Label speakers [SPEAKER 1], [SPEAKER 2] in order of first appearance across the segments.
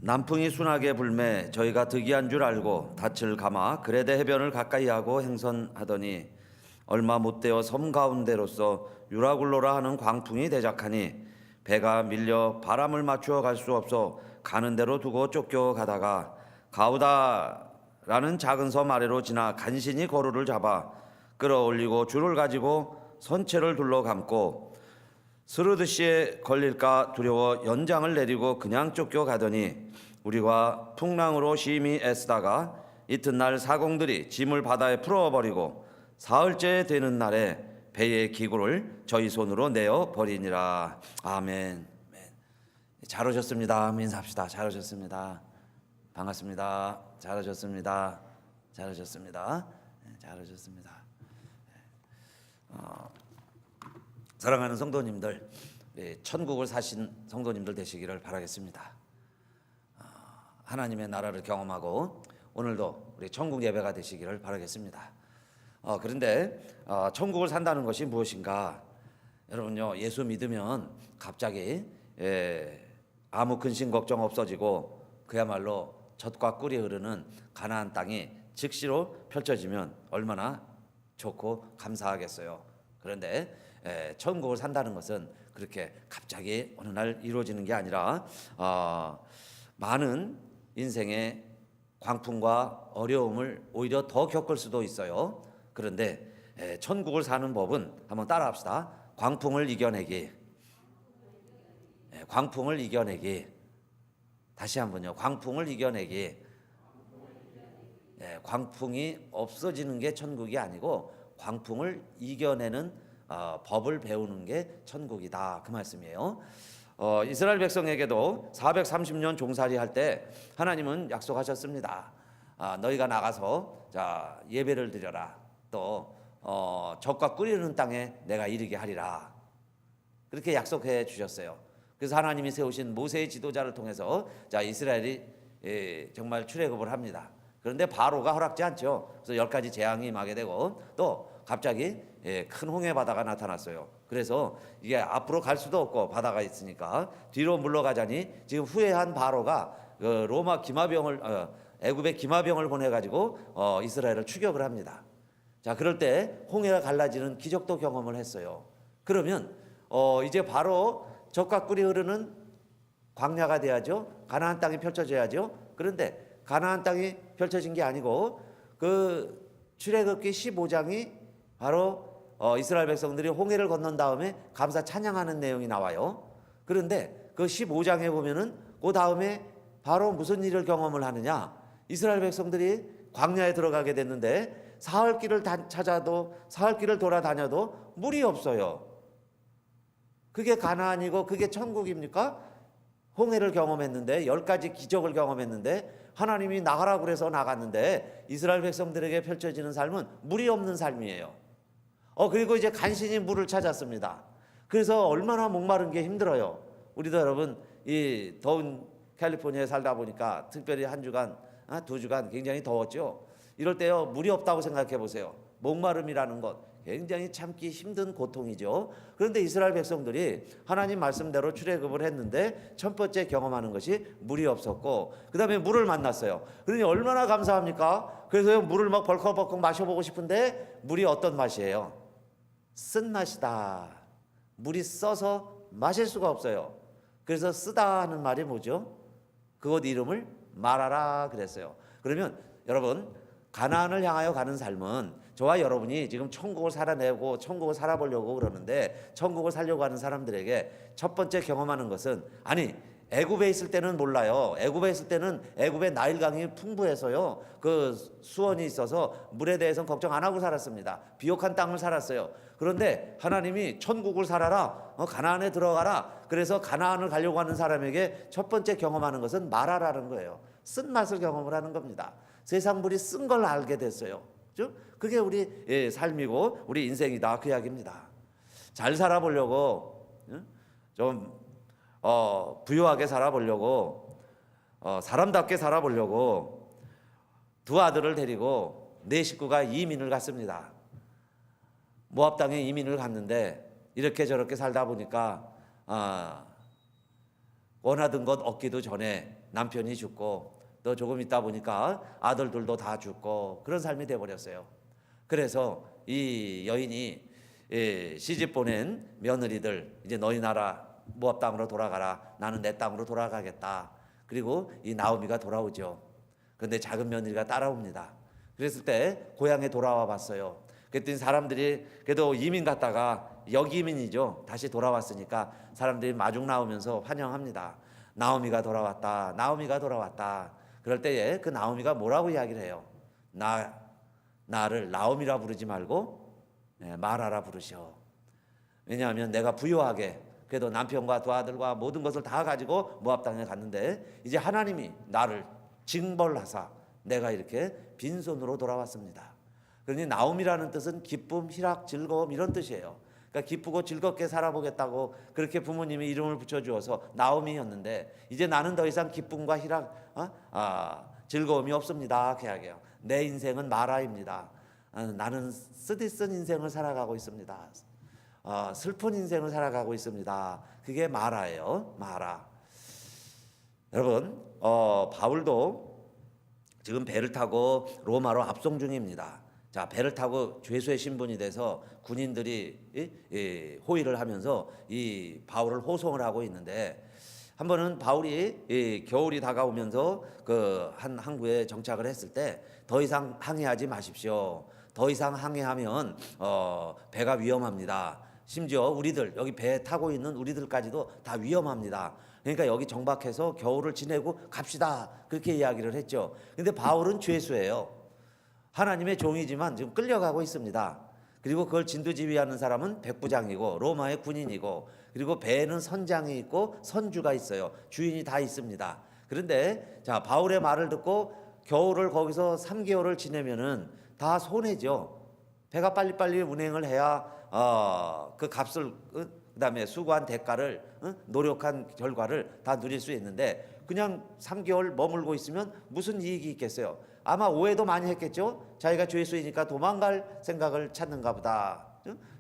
[SPEAKER 1] 남풍이 순하게 불매 저희가 득이한 줄 알고 닻을 감아 그레데 해변을 가까이하고 행선하더니 얼마 못되어 섬 가운데로서 유라굴로라 하는 광풍이 대작하니 배가 밀려 바람을 맞추어 갈 수 없어 가는 대로 두고 쫓겨가다가 가우다라는 작은 섬 아래로 지나 간신히 거루를 잡아 끌어올리고 줄을 가지고 선체를 둘러 감고 스르드시에 걸릴까 두려워 연장을 내리고 그냥 쫓겨가더니 우리가 풍랑으로 심히 애쓰다가 이튿날 사공들이 짐을 바다에 풀어버리고 사흘째 되는 날에 배의 기구를 저희 손으로 내어 버리니라. 아멘. 잘 오셨습니다. 인사합시다. 잘 오셨습니다. 반갑습니다. 잘 오셨습니다. 잘 오셨습니다. 잘 오셨습니다. 사랑하는 성도님들, 천국을 사신 성도님들 되시기를 바라겠습니다. 하나님의 나라를 경험하고 오늘도 우리 천국 예배가 되시기를 바라겠습니다. 그런데 천국을 산다는 것이 무엇인가? 여러분요, 예수 믿으면 갑자기 아무 근심 걱정 없어지고 그야말로 젖과 꿀이 흐르는 가나안 땅이 즉시로 펼쳐지면 얼마나 좋고 감사하겠어요. 그런데 천국을 산다는 것은 그렇게 갑자기 어느 날 이루어지는 게 아니라 많은 인생의 광풍과 어려움을 오히려 더 겪을 수도 있어요. 그런데 천국을 사는 법은 한번 따라합시다. 광풍을 이겨내기. 광풍을 이겨내기. 다시 한번요. 광풍을 이겨내기. 광풍이 없어지는 게 천국이 아니고 광풍을 이겨내는 법을 배우는 게 천국이다, 그 말씀이에요. 이스라엘 백성에게도 430년 종살이 할 때 하나님은 약속하셨습니다. 너희가 나가서 예배를 드려라. 또 젖과 꿀이 흐르는 땅에 내가 이르게 하리라. 그렇게 약속해 주셨어요. 그래서 하나님이 세우신 모세의 지도자를 통해서 이스라엘이 정말 출애굽을 합니다. 그런데 바로가 허락지 않죠. 그래서 10가지 재앙이 임하게 되고 또 갑자기 큰 홍해 바다가 나타났어요. 그래서 이게 앞으로 갈 수도 없고 바다가 있으니까 뒤로 물러가자니 지금 후회한 바로가 로마 기마병을 애굽의 기마병을 보내가지고 이스라엘을 추격을 합니다. 자, 그럴 때 홍해가 갈라지는 기적도 경험을 했어요. 그러면 이제 바로 젖과 꿀이 흐르는 광야가 돼야죠. 가나안 땅이 펼쳐져야죠. 그런데 가나안 땅이 펼쳐진 게 아니고 그 출애굽기 15장이 바로 이스라엘 백성들이 홍해를 건넌 다음에 감사 찬양하는 내용이 나와요. 그런데 그 15장에 보면은 그 다음에 바로 무슨 일을 경험을 하느냐? 이스라엘 백성들이 광야에 들어가게 됐는데 사흘 길을 찾아도 사흘 길을 돌아다녀도 물이 없어요. 그게 가나안이고 그게 천국입니까? 홍해를 경험했는데 10가지 기적을 경험했는데 하나님이 나가라고 그래서 나갔는데 이스라엘 백성들에게 펼쳐지는 삶은 물이 없는 삶이에요. 그리고 이제 간신히 물을 찾았습니다. 그래서 얼마나 목마른 게 힘들어요. 우리도 여러분 이 더운 캘리포니아에 살다 보니까 특별히 한 주간, 2주간 굉장히 더웠죠. 이럴 때요, 물이 없다고 생각해 보세요. 목마름이라는 것 굉장히 참기 힘든 고통이죠. 그런데 이스라엘 백성들이 하나님 말씀대로 출애굽을 했는데 첫 번째 경험하는 것이 물이 없었고 그 다음에 물을 만났어요. 그러니 얼마나 감사합니까? 그래서 물을 막 벌컥벌컥 마셔보고 싶은데 물이 어떤 맛이에요? 쓴맛이다. 물이 써서 마실 수가 없어요. 그래서 쓰다 하는 말이 뭐죠? 그곳 이름을 마라라 그랬어요. 그러면 여러분, 가나안을 향하여 가는 삶은 저와 여러분이 지금 천국을 살아내고 천국을 살아보려고 그러는데 천국을 살려고 하는 사람들에게 첫 번째 경험하는 것은, 아니 애굽에 있을 때는 몰라요. 애굽에 있을 때는 애굽의 나일강이 풍부해서요, 그 수원이 있어서 물에 대해서는 걱정 안 하고 살았습니다. 비옥한 땅을 살았어요. 그런데 하나님이 천국을 살아라, 가나안에 들어가라, 그래서 가나안을 가려고 하는 사람에게 첫 번째 경험하는 것은 마라라는 거예요. 쓴맛을 경험을 하는 겁니다. 세상 물이 쓴 걸 알게 됐어요. 그죠? 그게 우리 삶이고 우리 인생이다, 그 이야기입니다. 잘 살아보려고, 좀 부유하게 살아보려고, 사람답게 살아보려고 두 아들을 데리고 네 식구가 이민을 갔습니다. 모압 땅에 이민을 갔는데 이렇게 저렇게 살다 보니까 원하던 것 얻기도 전에 남편이 죽고 또 조금 있다 보니까 아들들도 다 죽고 그런 삶이 돼버렸어요. 그래서 이 여인이 시집 보낸 며느리들 이제 너희 나라 모압 땅으로 돌아가라. 나는 내 땅으로 돌아가겠다. 그리고 이 나오미가 돌아오죠. 그런데 작은 며느리가 따라옵니다. 그랬을 때 고향에 돌아와 봤어요. 그랬더니 사람들이 그래도 이민 갔다가 역이민이죠. 다시 돌아왔으니까 사람들이 마중 나오면서 환영합니다. 나오미가 돌아왔다. 나오미가 돌아왔다. 그럴 때에 그 나오미가 뭐라고 이야기를 해요? 나를 나오미라 부르지 말고 마라라 부르시오. 왜냐하면 내가 부유하게 그래도 남편과 두 아들과 모든 것을 다 가지고 모압 땅에 갔는데 이제 하나님이 나를 징벌하사 내가 이렇게 빈손으로 돌아왔습니다. 그러니 나옴이라는 뜻은 기쁨, 희락, 즐거움 이런 뜻이에요. 그러니까 기쁘고 즐겁게 살아보겠다고 그렇게 부모님이 이름을 붙여주어서 나옴이였는데 이제 나는 더 이상 기쁨과 희락, 즐거움이 없습니다. 그 이야기예요. 내 인생은 마라입니다. 나는 쓰디쓴 인생을 살아가고 있습니다. 슬픈 인생을 살아가고 있습니다. 그게 마라예요. 마라. 여러분, 바울도 지금 배를 타고 로마로 압송 중입니다. 자, 배를 타고 죄수의 신분이 돼서 군인들이 호위를 하면서 이 바울을 호송을 하고 있는데 한 번은 바울이 겨울이 다가오면서 그 한 항구에 정착을 했을 때 더 이상 항해하지 마십시오. 더 이상 항해하면 배가 위험합니다. 심지어 우리들 여기 배 타고 있는 우리들까지도 다 위험합니다. 그러니까 여기 정박해서 겨울을 지내고 갑시다. 그렇게 이야기를 했죠. 근데 바울은 죄수예요. 하나님의 종이지만 지금 끌려가고 있습니다. 그리고 그걸 진두지휘하는 사람은 백부장이고 로마의 군인이고 그리고 배에는 선장이 있고 선주가 있어요. 주인이 다 있습니다. 그런데 자, 바울의 말을 듣고 겨울을 거기서 3개월을 지내면은 다 손해죠. 배가 빨리빨리 운행을 해야 그 값을 그다음에 수고한 대가를 노력한 결과를 다 누릴 수 있는데 그냥 3개월 머물고 있으면 무슨 이익이 있겠어요? 아마 오해도 많이 했겠죠. 자기가 죄수이니까 도망갈 생각을 찾는가 보다.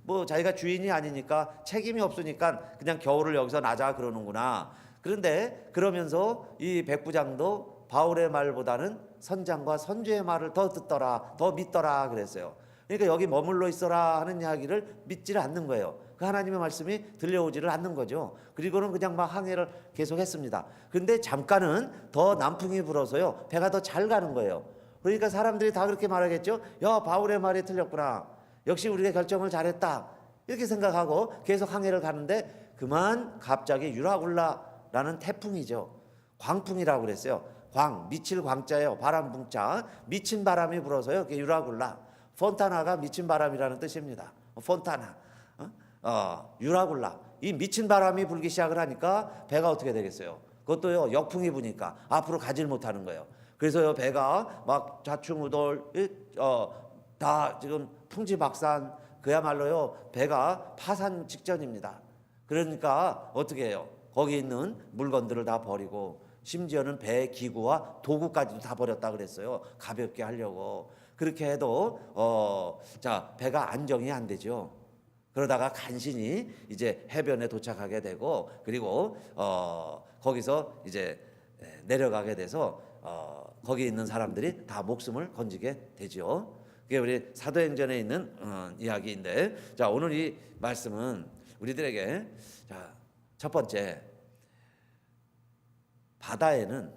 [SPEAKER 1] 뭐 자기가 주인이 아니니까 책임이 없으니까 그냥 겨울을 여기서 나자 그러는구나. 그런데 그러면서 이 백부장도 바울의 말보다는 선장과 선주의 말을 더 듣더라, 더 믿더라 그랬어요. 그러니까 여기 머물러 있어라 하는 이야기를 믿지를 않는 거예요. 그 하나님의 말씀이 들려오지를 않는 거죠. 그리고는 그냥 막 항해를 계속했습니다. 그런데 잠깐은 더 남풍이 불어서요, 배가 더 잘 가는 거예요. 그러니까 사람들이 다 그렇게 말하겠죠. 야, 바울의 말이 틀렸구나. 역시 우리가 결정을 잘했다. 이렇게 생각하고 계속 항해를 가는데 그만 갑자기 유라굴라라는 태풍이죠. 광풍이라고 그랬어요. 미칠 광자예요. 바람 붕자. 미친 바람이 불어서요. 그게 유라굴라. 폰타나가 미친 바람이라는 뜻입니다. 폰타나. 유라굴라. 이 미친 바람이 불기 시작을 하니까 배가 어떻게 되겠어요? 그것도요, 역풍이 부니까 앞으로 가질 못하는 거예요. 그래서요, 배가 막 좌충우돌 다 지금 풍지박산, 그야말로요 배가 파산 직전입니다. 그러니까 어떻게 해요? 거기 있는 물건들을 다 버리고 심지어는 배의 기구와 도구까지도 다 버렸다 그랬어요. 가볍게 하려고. 그렇게 해도 자, 배가 안정이 안 되죠. 그러다가 간신히 이제 해변에 도착하게 되고 그리고 거기서 이제 내려가게 돼서 거기 있는 사람들이 다 목숨을 건지게 되죠. 그게 우리 사도행전에 있는 이야기인데, 자, 오늘 이 말씀은 우리들에게 자, 첫 번째, 바다에는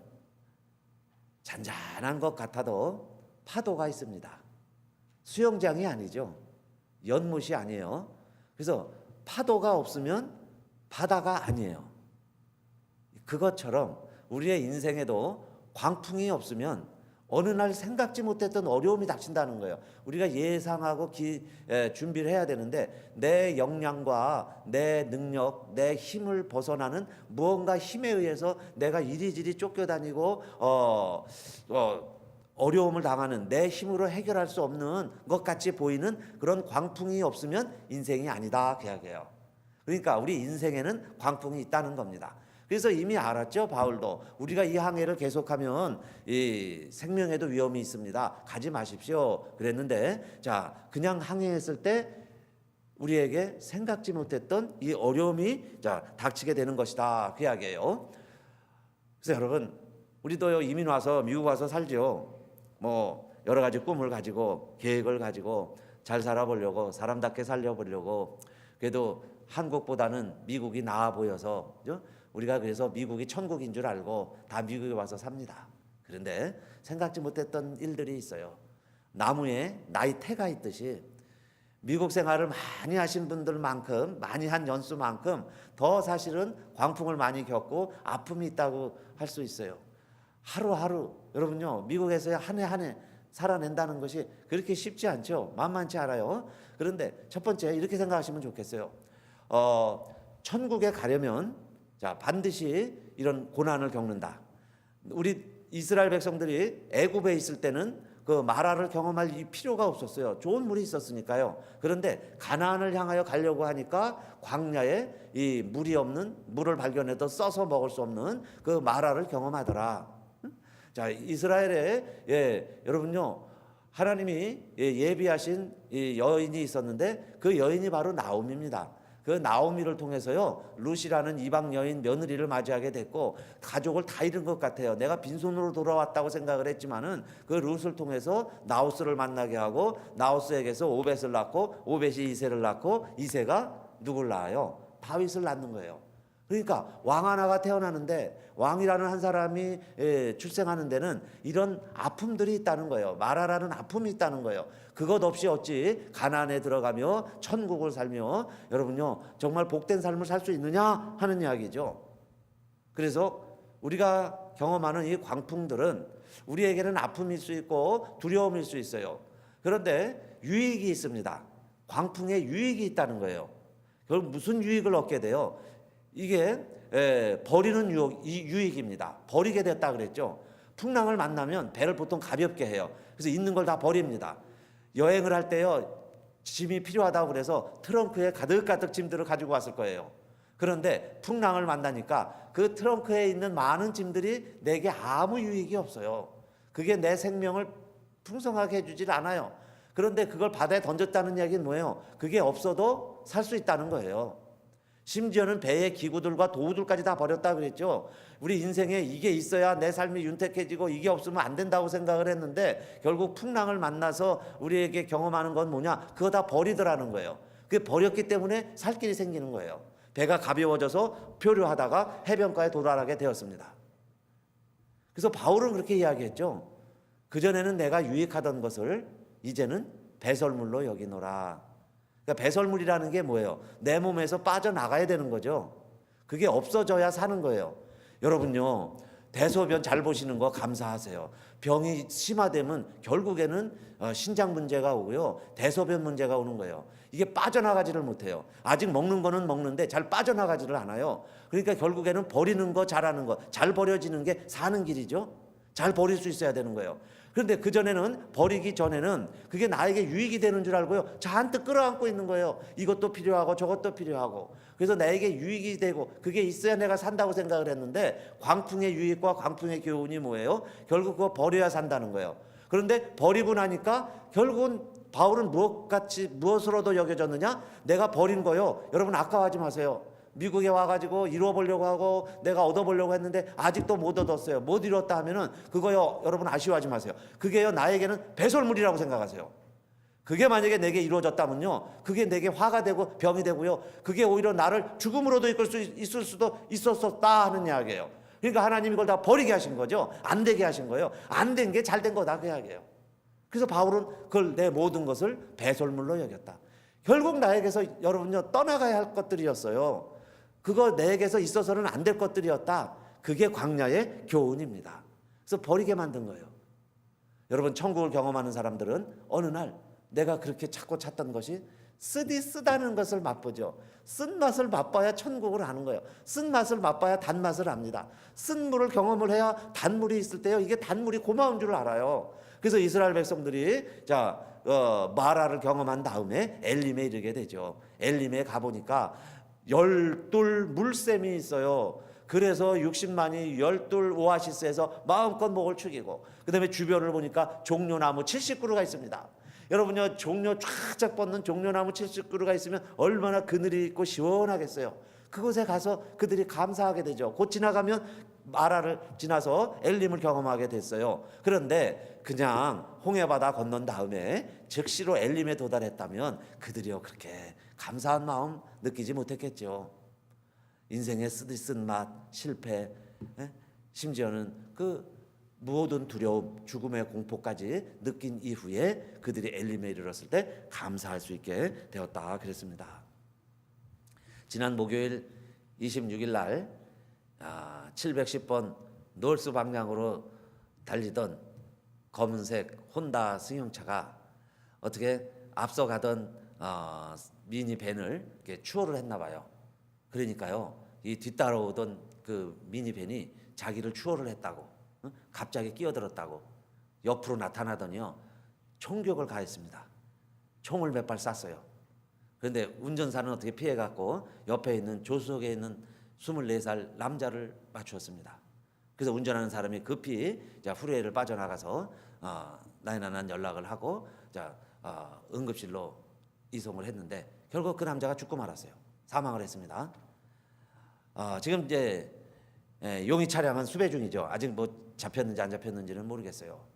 [SPEAKER 1] 잔잔한 것 같아도 파도가 있습니다. 수영장이 아니죠. 연못이 아니에요. 그래서 파도가 없으면 바다가 아니에요. 그것처럼 우리의 인생에도 광풍이 없으면 어느 날 생각지 못했던 어려움이 닥친다는 거예요. 우리가 예상하고 준비를 해야 되는데 내 역량과 내 능력, 내 힘을 벗어나는 무언가 힘에 의해서 내가 이리저리 쫓겨다니고 어려움을 당하는, 내 힘으로 해결할 수 없는 것 같이 보이는 그런 광풍이 없으면 인생이 아니다 그 이야기예요. 그러니까 우리 인생에는 광풍이 있다는 겁니다. 그래서 이미 알았죠. 바울도 우리가 이 항해를 계속하면 이 생명에도 위험이 있습니다. 가지 마십시오 그랬는데, 자, 그냥 항해했을 때 우리에게 생각지 못했던 이 어려움이 자 닥치게 되는 것이다 그 이야기예요. 그래서 여러분, 우리도 이민 와서 미국 와서 살죠. 뭐 여러 가지 꿈을 가지고 계획을 가지고 잘 살아보려고, 사람답게 살려보려고. 그래도 한국보다는 미국이 나아 보여서, 그죠? 우리가 그래서 미국이 천국인 줄 알고 다 미국에 와서 삽니다. 그런데 생각지 못했던 일들이 있어요. 나무에 나이테가 있듯이 미국 생활을 많이 하신 분들만큼, 많이 한 연수만큼 더 사실은 광풍을 많이 겪고 아픔이 있다고 할 수 있어요. 하루하루, 여러분요, 미국에서 한 해 한 해 살아낸다는 것이 그렇게 쉽지 않죠. 만만치 않아요. 그런데 첫 번째 이렇게 생각하시면 좋겠어요. 천국에 가려면 자, 반드시 이런 고난을 겪는다. 우리 이스라엘 백성들이 애굽에 있을 때는 그 마라를 경험할 이 필요가 없었어요. 좋은 물이 있었으니까요. 그런데 가나안을 향하여 가려고 하니까 광야에 이 물이 없는, 물을 발견해도 써서 먹을 수 없는 그 마라를 경험하더라. 자, 이스라엘에 여러분요, 하나님이 예비하신 이 여인이 있었는데 그 여인이 바로 나오미입니다. 그 나오미를 통해서요, 룻이라는 이방 여인 며느리를 맞이하게 됐고 가족을 다 잃은 것 같아요. 내가 빈손으로 돌아왔다고 생각을 했지만은 그 룻을 통해서 나오스를 만나게 하고 나오스에게서 오벳을 낳고 오벳이 이새를 낳고 이새가 누굴 낳아요? 다윗을 낳는 거예요. 그러니까 왕 하나가 태어나는데 왕이라는 한 사람이 출생하는 데는 이런 아픔들이 있다는 거예요. 마라라는 아픔이 있다는 거예요. 그것 없이 어찌 가나안에 들어가며 천국을 살며 여러분요, 정말 복된 삶을 살 수 있느냐 하는 이야기죠. 그래서 우리가 경험하는 이 광풍들은 우리에게는 아픔일 수 있고 두려움일 수 있어요. 그런데 유익이 있습니다. 광풍에 유익이 있다는 거예요. 그럼 무슨 유익을 얻게 돼요? 이게 버리는 유익입니다. 버리게 됐다 그랬죠. 풍랑을 만나면 배를 보통 가볍게 해요. 그래서 있는 걸 다 버립니다. 여행을 할 때요, 짐이 필요하다고 그래서 트렁크에 가득가득 짐들을 가지고 왔을 거예요. 그런데 풍랑을 만나니까 그 트렁크에 있는 많은 짐들이 내게 아무 유익이 없어요. 그게 내 생명을 풍성하게 해주질 않아요. 그런데 그걸 바다에 던졌다는 이야기는 뭐예요? 그게 없어도 살 수 있다는 거예요. 심지어는 배의 기구들과 도구들까지 다 버렸다 그랬죠. 우리 인생에 이게 있어야 내 삶이 윤택해지고 이게 없으면 안 된다고 생각을 했는데 결국 풍랑을 만나서 우리에게 경험하는 건 뭐냐? 그거 다 버리더라는 거예요. 그게 버렸기 때문에 살 길이 생기는 거예요. 배가 가벼워져서 표류하다가 해변가에 도달하게 되었습니다. 그래서 바울은 그렇게 이야기했죠. 그전에는 내가 유익하던 것을 이제는 배설물로 여기노라. 그러니까 배설물이라는 게 뭐예요? 내 몸에서 빠져나가야 되는 거죠. 그게 없어져야 사는 거예요. 여러분요, 대소변 잘 보시는 거 감사하세요. 병이 심화되면 결국에는 신장 문제가 오고요, 대소변 문제가 오는 거예요. 이게 빠져나가지를 못해요. 아직 먹는 거는 먹는데 잘 빠져나가지를 않아요. 그러니까 결국에는 버리는 거, 잘하는 거, 잘 버려지는 게 사는 길이죠. 잘 버릴 수 있어야 되는 거예요. 그런데 그전에는, 버리기 전에는 그게 나에게 유익이 되는 줄 알고요, 잔뜩 끌어안고 있는 거예요. 이것도 필요하고 저것도 필요하고. 그래서 나에게 유익이 되고 그게 있어야 내가 산다고 생각을 했는데 광풍의 유익과 광풍의 교훈이 뭐예요? 결국 그거 버려야 산다는 거예요. 그런데 버리고 나니까 결국은 바울은 무엇으로도 여겨졌느냐? 내가 버린 거요, 여러분 아까워하지 마세요. 미국에 와가지고 이루어보려고 하고 내가 얻어보려고 했는데 아직도 못 얻었어요. 못 이뤘다 하면은 그거요, 여러분 아쉬워하지 마세요. 그게요, 나에게는 배설물이라고 생각하세요. 그게 만약에 내게 이루어졌다면요, 그게 내게 화가 되고 병이 되고요, 그게 오히려 나를 죽음으로도 이끌 수 있을 수도 있었었다 하는 이야기예요. 그러니까 하나님이 이걸 다 버리게 하신 거죠. 안 되게 하신 거예요. 안 된 게 잘 된 거다 그 이야기예요. 그래서 바울은 그걸 내 모든 것을 배설물로 여겼다. 결국 나에게서 여러분요, 떠나가야 할 것들이었어요. 그거 내게서 있어서는 안 될 것들이었다. 그게 광야의 교훈입니다. 그래서 버리게 만든 거예요. 여러분, 천국을 경험하는 사람들은 어느 날 내가 그렇게 찾고 찾던 것이 쓰다는 것을 맛보죠. 쓴맛을 맛봐야 천국을 아는 거예요. 쓴맛을 맛봐야 단맛을 압니다. 쓴 물을 경험을 해야 단물이 있을 때요, 이게 단물이 고마운 줄 알아요. 그래서 이스라엘 백성들이 마라를 경험한 다음에 엘림에 이르게 되죠. 엘림에 가보니까 12 물샘이 있어요. 그래서 60만이 12 오아시스에서 마음껏 목을 축이고, 그 다음에 주변을 보니까 종려나무 70그루가 있습니다. 여러분요, 종려 쫙쫙 뻗는 종려나무 70그루가 있으면 얼마나 그늘이 있고 시원하겠어요. 그곳에 가서 그들이 감사하게 되죠. 곧 지나가면 마라를 지나서 엘림을 경험하게 됐어요. 그런데 그냥 홍해바다 건넌 다음에 즉시로 엘림에 도달했다면 그들이요 그렇게 감사한 마음 느끼지 못했겠죠. 인생의 쓴맛, 실패, 심지어는 그 모든 두려움, 죽음의 공포까지 느낀 이후에 그들이 엘림에 이르렀을 때 감사할 수 있게 되었다 그랬습니다. 지난 목요일 26일 날 710번 노스 방향으로 달리던 검은색 혼다 승용차가 어떻게 앞서가던 미니밴을 이렇게 추월을 했나 봐요. 그러니까요, 이 뒤따라오던 그 미니밴이 자기를 추월을 했다고, 갑자기 끼어들었다고 옆으로 나타나더니요, 총격을 가했습니다. 총을 몇 발 쐈어요. 그런데 운전사는 어떻게 피해갔고 옆에 있는 조수석에 있는 24살 남자를 맞추었습니다. 그래서 운전하는 사람이 급히 후레이를 빠져나가서 911 연락을 하고 응급실로 이송을 했는데 결국 그 남자가 죽고 말았어요. 사망을 했습니다. 지금 이제 용의 차량은 수배 중이죠. 아직 뭐 잡혔는지 안 잡혔는지는 모르겠어요.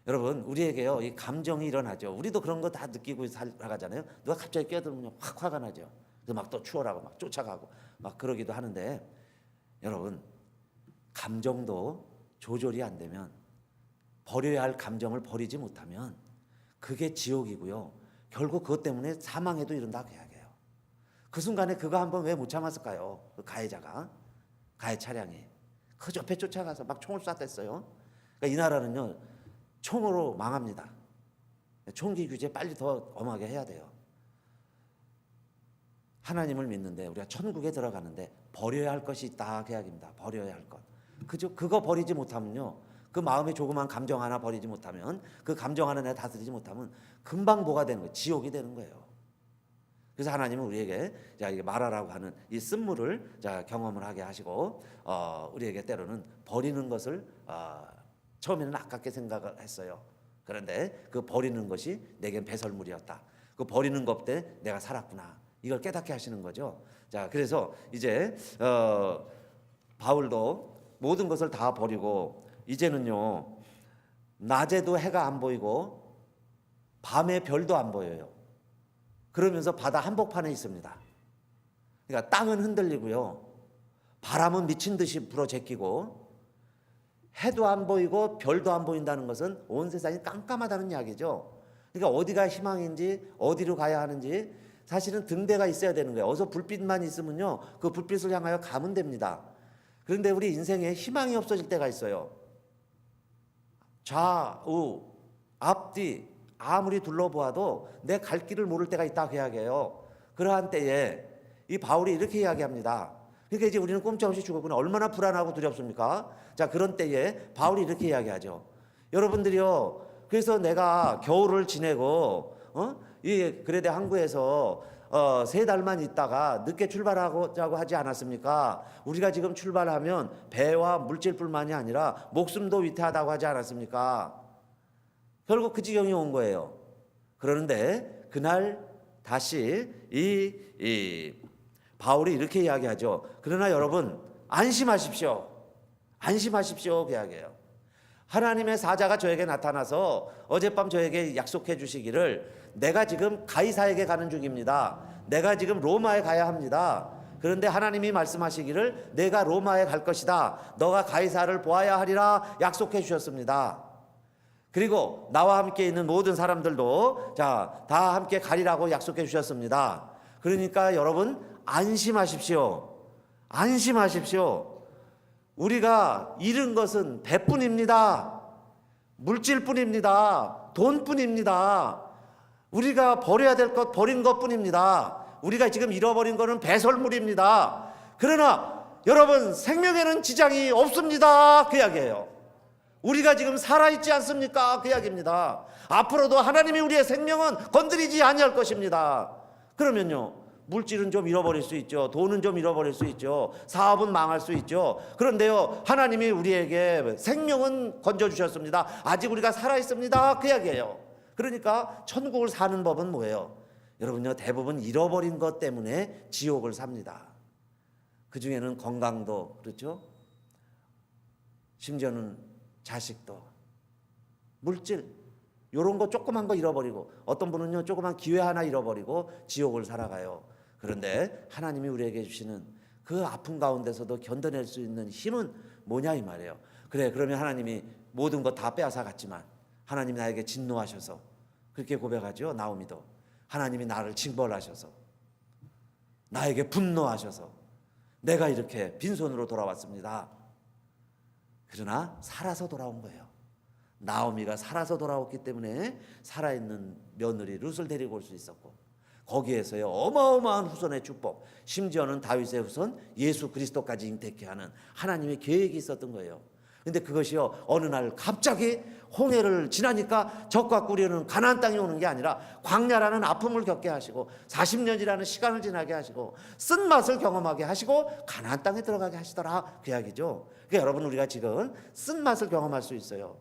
[SPEAKER 1] 여러분, 우리에게요 이 감정이 일어나죠. 우리도 그런 거 다 느끼고 살아가잖아요. 누가 갑자기 끼어들면 확 화가 나죠. 그래서 막 또 추월하고 막 쫓아가고 막 그러기도 하는데, 여러분, 감정도 조절이 안 되면, 버려야 할 감정을 버리지 못하면 그게 지옥이고요. 결국 그것 때문에 사망에도 이른다 그 이야기예요. 그 순간에 그거 한번 왜 못 참았을까요? 그 가해자가, 가해 차량이 그 옆에 쫓아가서 막 총을 쐈댔어요. 그러니까 이 나라는요 총으로 망합니다. 총기 규제 빨리 더 엄하게 해야 돼요. 하나님을 믿는데, 우리가 천국에 들어가는데 버려야 할 것이 있다 그 이야기입니다. 버려야 할 것. 그거 버리지 못하면요, 그 마음의 조그만 감정 하나 버리지 못하면, 그 감정 하나 내가 다스리지 못하면 금방 뭐가 되는 거예요? 지옥이 되는 거예요. 그래서 하나님은 우리에게 이게 마라라고 하는 이 쓴물을 경험을 하게 하시고 우리에게 때로는 버리는 것을 처음에는 아깝게 생각을 했어요. 그런데 그 버리는 것이 내겐 배설물이었다. 그 버리는 것 때 내가 살았구나. 이걸 깨닫게 하시는 거죠. 그래서 이제 바울도 모든 것을 다 버리고 이제는요 낮에도 해가 안 보이고 밤에 별도 안 보여요. 그러면서 바다 한복판에 있습니다. 그러니까 땅은 흔들리고요, 바람은 미친 듯이 불어 제끼고, 해도 안 보이고 별도 안 보인다는 것은 온 세상이 깜깜하다는 이야기죠. 그러니까 어디가 희망인지, 어디로 가야 하는지 사실은 등대가 있어야 되는 거예요. 어서 불빛만 있으면요 그 불빛을 향하여 가면 됩니다. 그런데 우리 인생에 희망이 없어질 때가 있어요. 좌우 앞뒤 아무리 둘러보아도 내 갈 길을 모를 때가 있다 그 이야기예요. 그러한 때에 이 바울이 이렇게 이야기합니다. 그러니까 이제 우리는 꼼짝없이 죽었구나. 얼마나 불안하고 두렵습니까? 그런 때에 바울이 이렇게 이야기하죠. 여러분들이요, 그래서 내가 겨울을 지내고 이 그레데 항구에서 3달만 있다가 늦게 출발하자고 하지 않았습니까? 우리가 지금 출발하면 배와 물질뿐만이 아니라 목숨도 위태하다고 하지 않았습니까? 결국 그 지경이 온 거예요. 그러는데 그날 다시 이 바울이 이렇게 이야기하죠. 그러나 여러분 안심하십시오. 안심하십시오 그 이야기예요. 하나님의 사자가 저에게 나타나서 어젯밤 저에게 약속해 주시기를, 내가 지금 가이사에게 가는 중입니다. 내가 지금 로마에 가야 합니다. 그런데 하나님이 말씀하시기를 내가 로마에 갈 것이다. 너가 가이사를 보아야 하리라 약속해 주셨습니다. 그리고 나와 함께 있는 모든 사람들도 다 함께 가리라고 약속해 주셨습니다. 그러니까 여러분 안심하십시오. 안심하십시오. 우리가 잃은 것은 배뿐입니다. 물질뿐입니다. 돈뿐입니다. 우리가 버려야 될 것 버린 것뿐입니다. 우리가 지금 잃어버린 것은 배설물입니다. 그러나 여러분 생명에는 지장이 없습니다 그 이야기예요. 우리가 지금 살아있지 않습니까 그 이야기입니다. 앞으로도 하나님이 우리의 생명은 건드리지 아니할 것입니다. 그러면요, 물질은 좀 잃어버릴 수 있죠. 돈은 좀 잃어버릴 수 있죠. 사업은 망할 수 있죠. 그런데요, 하나님이 우리에게 생명은 건져주셨습니다. 아직 우리가 살아있습니다 그 이야기예요. 그러니까 천국을 사는 법은 뭐예요? 여러분요, 대부분 잃어버린 것 때문에 지옥을 삽니다. 그 중에는 건강도 그렇죠. 심지어는 자식도, 물질, 이런 거 조그만 거 잃어버리고, 어떤 분은요 조그만 기회 하나 잃어버리고 지옥을 살아가요. 그런데 하나님이 우리에게 주시는 그 아픔 가운데서도 견뎌낼 수 있는 힘은 뭐냐 이 말이에요. 그래, 그러면 하나님이 모든 거 다 빼앗아 갔지만 하나님이 나에게 진노하셔서, 그렇게 고백하죠. 나오미도 하나님이 나를 징벌하셔서, 나에게 분노하셔서 내가 이렇게 빈손으로 돌아왔습니다. 그러나 살아서 돌아온 거예요. 나오미가 살아서 돌아왔기 때문에 살아있는 며느리 룻을 데리고 올 수 있었고, 거기에서요 어마어마한 후손의 축복, 심지어는 다윗의 후손 예수 그리스도까지 잉태케 하는 하나님의 계획이 있었던 거예요. 근데 그것이요 어느 날 갑자기 홍해를 지나니까 적과 꾸려는 가나안 땅이 오는 게 아니라 광야라는 아픔을 겪게 하시고 40년이라는 시간을 지나게 하시고 쓴맛을 경험하게 하시고 가나안 땅에 들어가게 하시더라, 그 이야기죠. 그러니까 여러분, 우리가 지금 쓴맛을 경험할 수 있어요.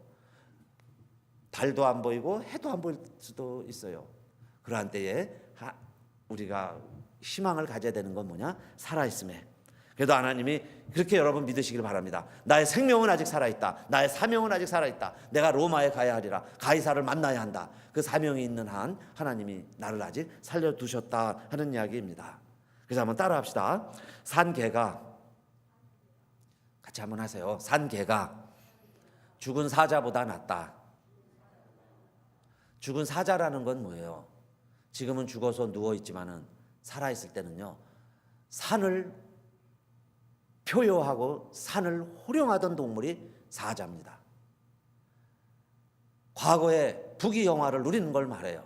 [SPEAKER 1] 달도 안 보이고 해도 안 보일 수도 있어요. 그러한 때에 우리가 희망을 가져야 되는 건 뭐냐? 살아있음에. 그래도 하나님이 그렇게 여러분 믿으시길 바랍니다. 나의 생명은 아직 살아있다. 나의 사명은 아직 살아있다. 내가 로마에 가야 하리라. 가이사를 만나야 한다. 그 사명이 있는 한 하나님이 나를 아직 살려두셨다 하는 이야기입니다. 그래서 한번 따라합시다. 산 개가, 같이 한번 하세요. 산 개가 죽은 사자보다 낫다. 죽은 사자라는 건 뭐예요? 지금은 죽어서 누워있지만은 살아있을 때는요 산을 표효하고 산을 호령하던 동물이 사자입니다. 과거에 부귀영화를 누리는 걸 말해요.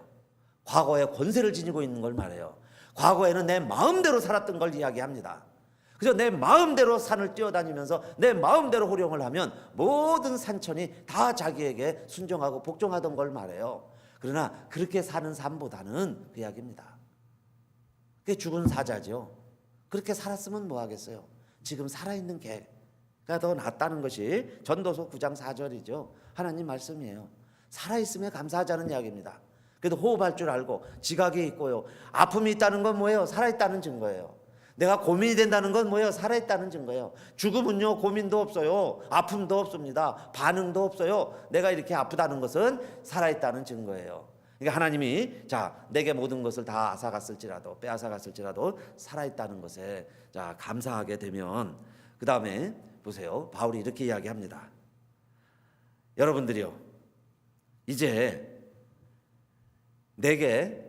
[SPEAKER 1] 과거에 권세를 지니고 있는 걸 말해요. 과거에는 내 마음대로 살았던 걸 이야기합니다. 그래서 내 마음대로 산을 뛰어다니면서 내 마음대로 호령을 하면 모든 산천이 다 자기에게 순종하고 복종하던 걸 말해요. 그러나 그렇게 사는 삶보다는 그 이야기입니다. 그게 죽은 사자죠. 그렇게 살았으면 뭐 하겠어요? 지금 살아있는 개가 더 낫다는 것이 전도서 9장 4절이죠. 하나님 말씀이에요. 살아있음에 감사하자는 이야기입니다. 그래도 호흡할 줄 알고 지각이 있고요, 아픔이 있다는 건 뭐예요? 살아있다는 증거예요. 내가 고민이 된다는 건 뭐예요? 살아있다는 증거예요. 죽음은요 고민도 없어요, 아픔도 없습니다, 반응도 없어요. 내가 이렇게 아프다는 것은 살아있다는 증거예요. 그러니까 하나님이 자 내게 모든 것을 다 앗아갔을지라도 빼앗아갔을지라도 살아있다는 것에 자 감사하게 되면, 그 다음에 보세요, 바울이 이렇게 이야기합니다. 여러분들이요 이제 내게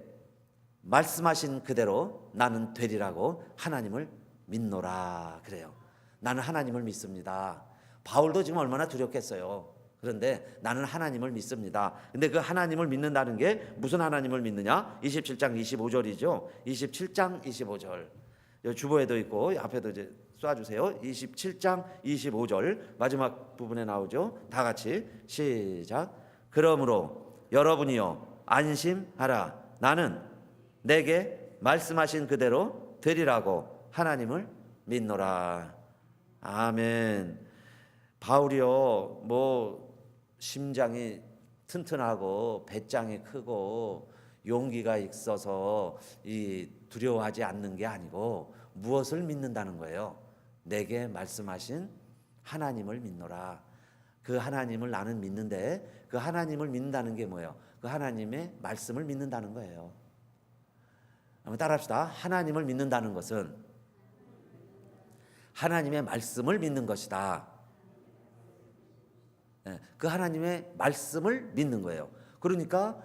[SPEAKER 1] 말씀하신 그대로 나는 되리라고 하나님을 믿노라 그래요. 나는 하나님을 믿습니다. 바울도 지금 얼마나 두렵겠어요. 그런데 나는 하나님을 믿습니다. 근데 그 하나님을 믿는다는 게 무슨 하나님을 믿느냐? 27장 25절이죠. 27장 25절. 주보에도 있고 앞에도 이제 쏴주세요. 27장 25절 마지막 부분에 나오죠. 다 같이 시작. 그러므로 여러분이요 안심하라. 나는 내게 말씀하신 그대로 되리라고 하나님을 믿노라. 아멘. 바울이요 뭐 심장이 튼튼하고 배짱이 크고 용기가 있어서 이 두려워하지 않는 게 아니고 무엇을 믿는다는 거예요? 내게 말씀하신 하나님을 믿노라. 그 하나님을 나는 믿는데 그 하나님을 믿는다는 게 뭐예요? 그 하나님의 말씀을 믿는다는 거예요. 한번 따라합시다. 하나님을 믿는다는 것은 하나님의 말씀을 믿는 것이다. 그 하나님의 말씀을 믿는 거예요. 그러니까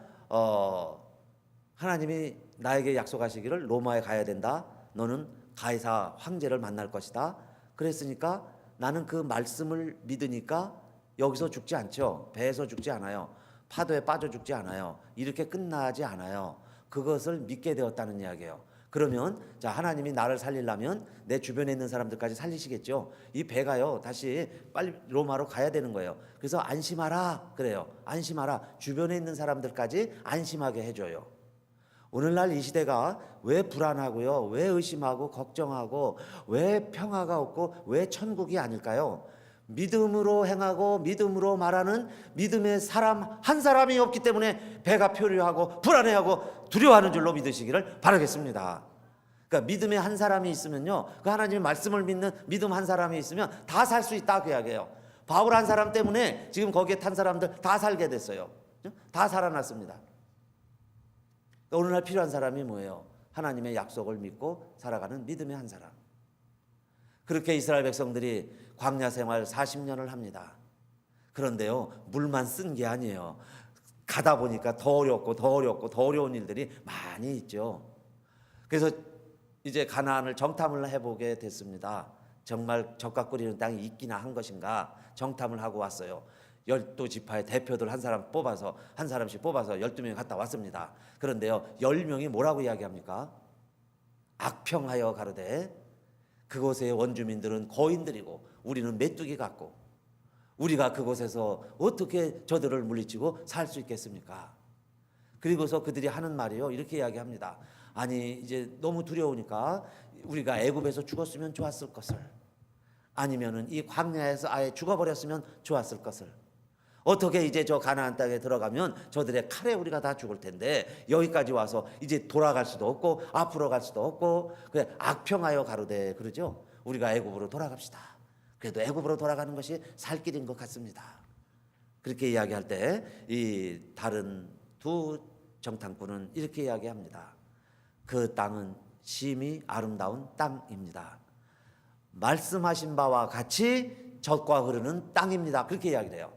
[SPEAKER 1] 하나님이 나에게 약속하시기를 로마에 가야 된다. 너는 가이사 황제를 만날 것이다. 그랬으니까 나는 그 말씀을 믿으니까 여기서 죽지 않죠. 배에서 죽지 않아요. 파도에 빠져 죽지 않아요. 이렇게 끝나지 않아요. 그것을 믿게 되었다는 이야기예요. 그러면 자 하나님이 나를 살리려면 내 주변에 있는 사람들까지 살리시겠죠. 이 배가요 다시 빨리 로마로 가야 되는 거예요. 그래서 안심하라 그래요. 안심하라. 주변에 있는 사람들까지 안심하게 해줘요. 오늘날 이 시대가 왜 불안하고요, 왜 의심하고 걱정하고 왜 평화가 없고 왜 천국이 아닐까요? 믿음으로 행하고 믿음으로 말하는 믿음의 사람 한 사람이 없기 때문에 배가 표류하고 불안해하고 두려워하는 줄로 믿으시기를 바라겠습니다. 그러니까 믿음의 한 사람이 있으면요, 그 하나님의 말씀을 믿는 믿음 한 사람이 있으면 다 살 수 있다 그 이야기예요. 바울 한 사람 때문에 지금 거기에 탄 사람들 다 살게 됐어요. 다 살아났습니다. 그러니까 오늘날 필요한 사람이 뭐예요? 하나님의 약속을 믿고 살아가는 믿음의 한 사람. 그렇게 이스라엘 백성들이 광야 생활 40년을 합니다. 그런데요, 물만 쓴 게 아니에요. 가다 보니까 더 어렵고 더 어렵고 더 어려운 일들이 많이 있죠. 그래서 이제 가나안을 정탐을 해보게 됐습니다. 정말 젖과 끓이는 땅이 있기나 한 것인가 정탐을 하고 왔어요. 12지파의 대표들 한 사람씩 뽑아서 12명이 갔다 왔습니다. 그런데요, 10명이 뭐라고 이야기합니까? 악평하여 가로되 그곳의 원주민들은 거인들이고 우리는 메뚜기 같고 우리가 그곳에서 어떻게 저들을 물리치고 살 수 있겠습니까? 그리고서 그들이 하는 말이요, 이렇게 이야기합니다. 아니, 이제 너무 두려우니까 우리가 애굽에서 죽었으면 좋았을 것을, 아니면은 이 광야에서 아예 죽어버렸으면 좋았을 것을. 어떻게 이제 저 가나안 땅에 들어가면 저들의 칼에 우리가 다 죽을 텐데 여기까지 와서 이제 돌아갈 수도 없고 앞으로 갈 수도 없고 그냥 악평하여 가로되 그러죠. 우리가 애굽으로 돌아갑시다. 그래도 애굽으로 돌아가는 것이 살 길인 것 같습니다. 그렇게 이야기할 때 이 다른 두 정탐꾼은 이렇게 이야기합니다. 그 땅은 심히 아름다운 땅입니다. 말씀하신 바와 같이 젖과 흐르는 땅입니다. 그렇게 이야기를 해요.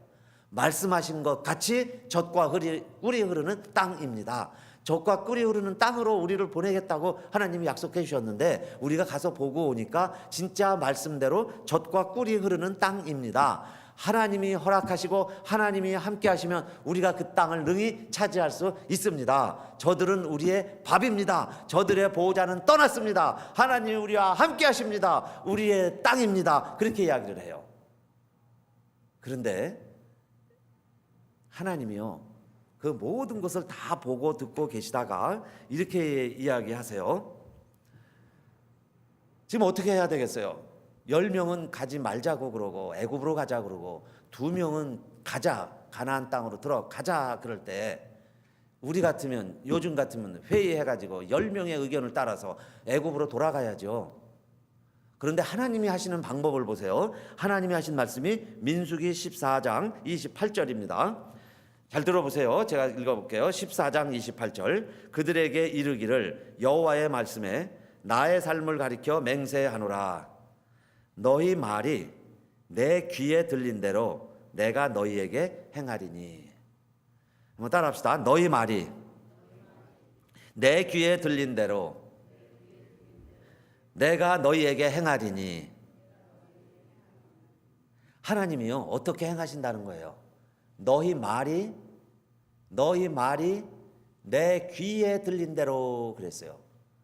[SPEAKER 1] 말씀하신 것 같이 젖과 꿀이 흐르는 땅입니다. 젖과 꿀이 흐르는 땅으로 우리를 보내겠다고 하나님이 약속해 주셨는데 우리가 가서 보고 오니까 진짜 말씀대로 젖과 꿀이 흐르는 땅입니다. 하나님이 허락하시고 하나님이 함께 하시면 우리가 그 땅을 능히 차지할 수 있습니다. 저들은 우리의 밥입니다. 저들의 보호자는 떠났습니다. 하나님이 우리와 함께 하십니다. 우리의 땅입니다. 그렇게 이야기를 해요. 그런데 하나님이요, 그 모든 것을 다 보고 듣고 계시다가 이렇게 이야기하세요. 지금 어떻게 해야 되겠어요? 10명은 가지 말자고 그러고 애굽으로 가자 그러고 2명은 가자, 가나안 땅으로 들어가자 그럴 때 우리 같으면, 요즘 같으면 회의해가지고 10명의 의견을 따라서 애굽으로 돌아가야죠. 그런데 하나님이 하시는 방법을 보세요. 하나님이 하신 말씀이 민수기 14장 28절입니다. 잘 들어보세요. 제가 읽어볼게요. 14장 28절. 그들에게 이르기를 여호와의 말씀에 나의 삶을 가리켜 맹세하노라. 너희 말이 내 귀에 들린 대로 내가 너희에게 행하리니. 한번 따라합시다. 너희 말이 내 귀에 들린 대로 내가 너희에게 행하리니. 하나님이요, 어떻게 행하신다는 거예요? 너희 말이 내 귀에 들린 대로 그랬어요.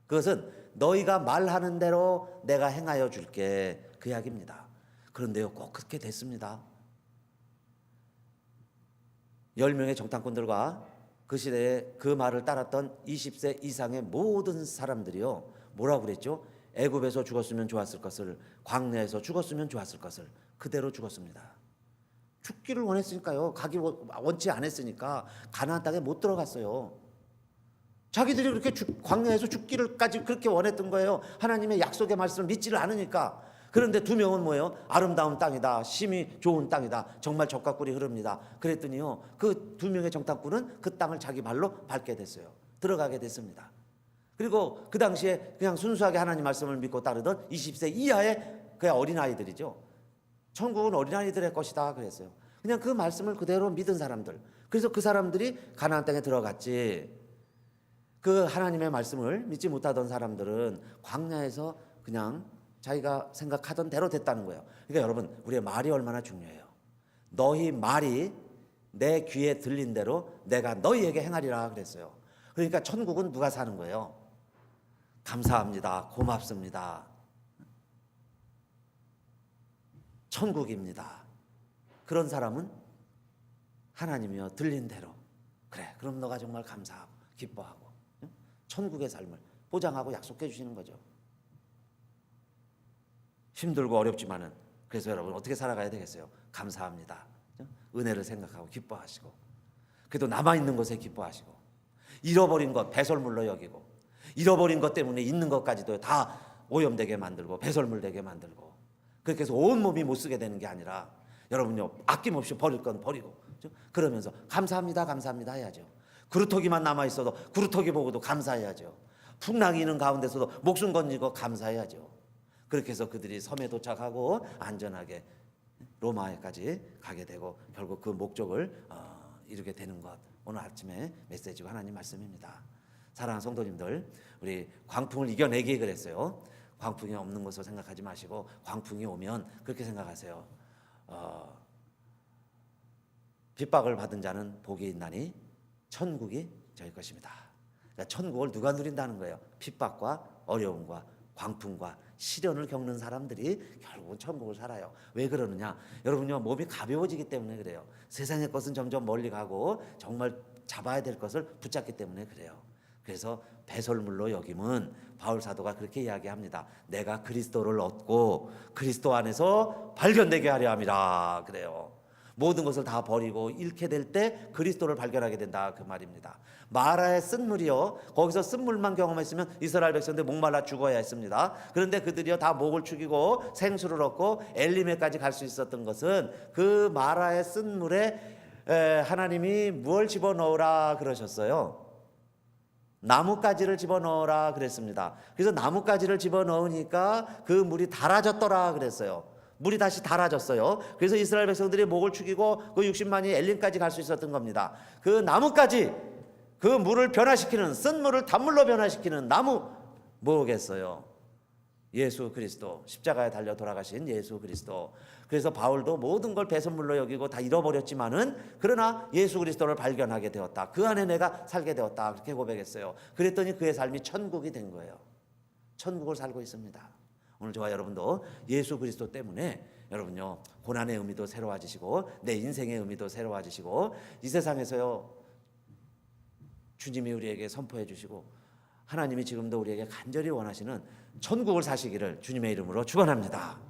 [SPEAKER 1] 그것은 너희가 말하는 대로 내가 행하여 줄게, 그 이야기입니다. 그런데요, 꼭 그렇게 됐습니다. 10명의 정탐꾼들과 그 시대에 그 말을 따랐던 20세 이상의 모든 사람들이요, 뭐라고 그랬죠? 애굽에서 죽었으면 좋았을 것을, 광야에서 죽었으면 좋았을 것을 그대로 죽었습니다. 죽기를 원했으니까요. 가기 원치 않았으니까 가나안 땅에 못 들어갔어요. 자기들이 그렇게 광야에서 죽기를까지 그렇게 원했던 거예요. 하나님의 약속의 말씀을 믿지를 않으니까. 그런데 2명은 뭐예요? 아름다운 땅이다, 심히 좋은 땅이다, 정말 젖과 꿀이 흐릅니다. 그랬더니요, 그 2명의 정탐꾼은 그 땅을 자기 발로 밟게 됐어요. 들어가게 됐습니다. 그리고 그 당시에 그냥 순수하게 하나님 말씀을 믿고 따르던 20세 이하의 그냥 어린아이들이죠. 천국은 어린아이들의 것이다 그랬어요. 그냥 그 말씀을 그대로 믿은 사람들. 그래서 그 사람들이 가나안 땅에 들어갔지. 그 하나님의 말씀을 믿지 못하던 사람들은 광야에서 그냥 자기가 생각하던 대로 됐다는 거예요. 그러니까 여러분, 우리의 말이 얼마나 중요해요. 너희 말이 내 귀에 들린 대로 내가 너희에게 행하리라 그랬어요. 그러니까 천국은 누가 사는 거예요? 감사합니다, 고맙습니다, 천국입니다. 그런 사람은 하나님이여 들린 대로 그래, 그럼 너가 정말 감사하고 기뻐하고 천국의 삶을 보장하고 약속해 주시는 거죠. 힘들고 어렵지만은, 그래서 여러분 어떻게 살아가야 되겠어요? 감사합니다, 은혜를 생각하고 기뻐하시고, 그래도 남아있는 것에 기뻐하시고, 잃어버린 것 배설물로 여기고, 잃어버린 것 때문에 있는 것까지도 다 오염되게 만들고 배설물되게 만들고, 그렇게 해서 온몸이 못 쓰게 되는 게 아니라 여러분요, 아낌없이 버릴 건 버리고, 그렇죠? 그러면서 감사합니다 감사합니다 해야죠. 그루터기만 남아있어도 그루터기 보고도 감사해야죠. 풍랑이 있는 가운데서도 목숨 건지고 감사해야죠. 그렇게 해서 그들이 섬에 도착하고 안전하게 로마에까지 가게 되고 결국 그 목적을 이루게 되는 것, 오늘 아침에 메시지가 하나님 말씀입니다. 사랑하는 성도님들, 우리 광풍을 이겨내기 그랬어요. 광풍이 없는 것으로 생각하지 마시고 광풍이 오면 그렇게 생각하세요. 핍박을 받은 자는 복이 있나니 천국이 저희 것입니다. 그러니까 천국을 누가 누린다는 거예요? 핍박과 어려움과 광풍과 시련을 겪는 사람들이 결국은 천국을 살아요. 왜 그러느냐? 여러분요, 몸이 가벼워지기 때문에 그래요. 세상의 것은 점점 멀리 가고 정말 잡아야 될 것을 붙잡기 때문에 그래요. 그래서 배설물로 여김은 바울 사도가 그렇게 이야기합니다. 내가 그리스도를 얻고 그리스도 안에서 발견되게 하려 함이라 그래요. 모든 것을 다 버리고 잃게 될 때 그리스도를 발견하게 된다 그 말입니다. 마라의 쓴물이요, 거기서 쓴물만 경험했으면 이스라엘 백성들 목말라 죽어야 했습니다. 그런데 그들이요 다 목을 축이고 생수를 얻고 엘리메까지 갈 수 있었던 것은 그 마라의 쓴물에 하나님이 무엇을 집어넣으라 그러셨어요? 나뭇가지를 집어넣으라 그랬습니다. 그래서 나뭇가지를 집어넣으니까 그 물이 달아졌더라 그랬어요. 물이 다시 달아졌어요. 그래서 이스라엘 백성들이 목을 축이고 그 60만이 엘림까지 갈 수 있었던 겁니다. 그 나뭇가지, 그 물을 변화시키는, 쓴 물을 단물로 변화시키는 나무 뭐겠어요? 예수 그리스도, 십자가에 달려 돌아가신 예수 그리스도. 그래서 바울도 모든 걸 배설물로 여기고 다 잃어버렸지만은 그러나 예수 그리스도를 발견하게 되었다. 그 안에 내가 살게 되었다. 그렇게 고백했어요. 그랬더니 그의 삶이 천국이 된 거예요. 천국을 살고 있습니다. 오늘 저와 여러분도 예수 그리스도 때문에 여러분요, 고난의 의미도 새로워지시고 내 인생의 의미도 새로워지시고 이 세상에서요 주님이 우리에게 선포해 주시고 하나님이 지금도 우리에게 간절히 원하시는 천국을 사시기를 주님의 이름으로 축원합니다.